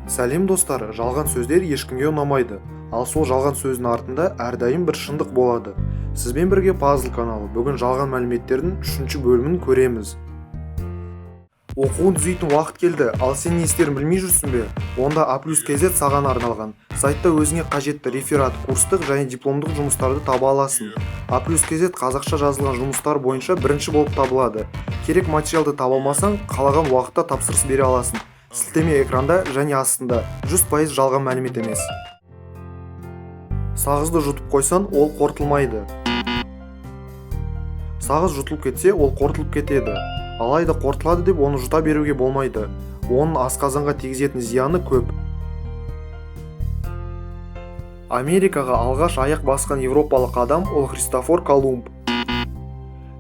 Сәлем достар, жалған сөздер ешкімге ұнамайды. Ал сол жалған сөздің артында әрдайым бір шындық болады. Сізбен бірге Пазл каналы. Бүгін жалған мәліметтердің 3-ші бөлімін көреміз. Оқуын түзейтін уақыт келді, ал сен не істерін білмей жүрсің бе? Онда A+KZ саған арналған. Сайтта өзіңе қажетті реферат, курстық және дипломдық жұмыстарды таба аласың. A+KZ қазақша жазылған жұмыстар бойынша бірінші болып табылады. Керек материалды таба алмасаң, қалаған уақытта тапсырыс бере аласың. Сілтеме экранда және астында. 100% жалған мәлімет емес. Сағызды жұтып қойсан, ол қорытылмайды. Сағыз жұтылып кетсе, ол қорытылып кетеді. Алайда қорытылады деп оны жұта беруге болмайды. Оның асқазанға тигізетін зияны көп. Америкаға алғаш аяқ басқан европалық адам ол Христофор Колумб.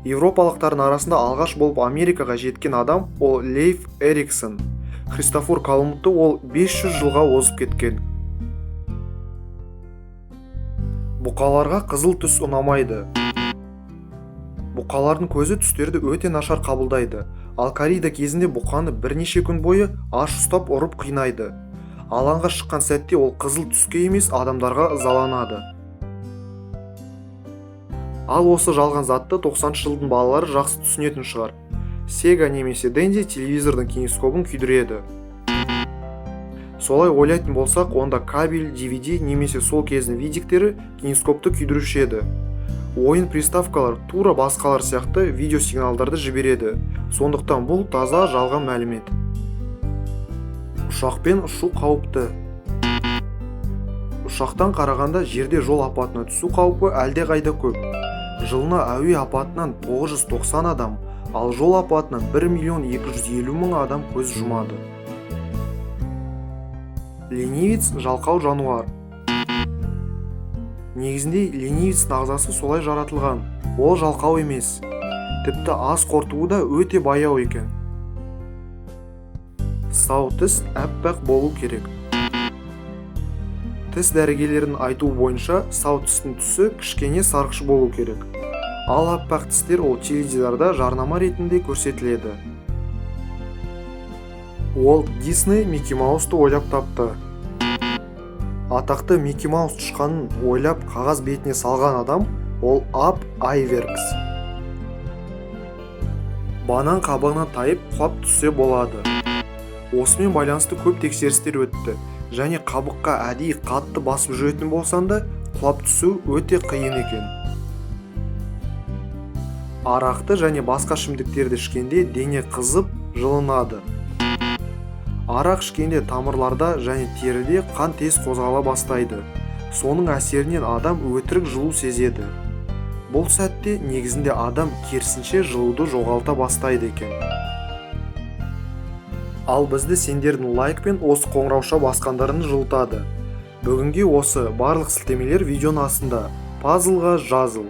Европалықтардың арасында алғаш болып Америкаға жеткен адам ол Лейф Эриксон. Христофор Колумбты ол 500 жылға озып кеткен. Бұқаларға қызыл түс ұнамайды. Бұқалардың көзі түстерді өте нашар қабылдайды. Ал коррида кезінде бұқаны бірнеше күн бойы аш ұстап ұрып қинайды. Алаңға шыққан сәтте ол қызыл түске емес адамдарға ызаланады. Ал осы жалған затты 90-шы жылдың балалары жақсы түсінетін шығар. Сега немесе Денди телевизордың кинескопын күйдіреді. Солай ойлайтын болсақ, онда кабель, DVD немесе сол кездің видиктері кинескопты күйдіруші еді. Ойын приставкалар тура басқалар сияқты видео сигналдарды жібереді. Сондықтан бұл таза жалған мәлімет. Ұшақпен ұшу қауіпті. Ұшақтан қарағанда жерде жол апатына түсу қаупі әлде қайда көп. Жылына әуе апатынан 990 адам, ал жол апатынан 1.250.000 адам көз жұмады. Ленивец жалқау жануар. Негізінде ленивецтің ағзасы солай жаратылған. Ол жалқау емес. Тіпті ас қорытуы да өте баяу екен. Сау тіс әппақ болу керек. Тіс дәрігерлердің айтуы бойынша сау тістің түсі кішкене сарғыш болу керек. Ал әппақ тістер ол теледидарда жарнама ретінде көрсетіледі. Уолт Дисней Микки Маусты ойлап тапты. Атақты Микки Маус тышқанын ойлап қағаз бетіне салған адам ол Аб Айверкс. Банан қабығына тайып құлап түссе болады. Осымен байланысты көп тексерістер өтті, және қабыққа әдейі қатты басып жүретін болсан да құлап түсу өте қиын екен. Арақты және басқа ішімдіктерді ішкенде дене қызып, жылынады. Арақ ішкенде тамырларда және теріде қан тез қозғала бастайды. Соның әсерінен адам өтірік жылу сезеді. Бұл сәтте негізінде адам керісінше жылуды жоғалта бастайды екен. Ал бізді сендердің лайк пен осы қоңырауша басқандарын жылытады. Бүгінге осы барлық сілтемелер видеоның астында. Пазлға жазыл.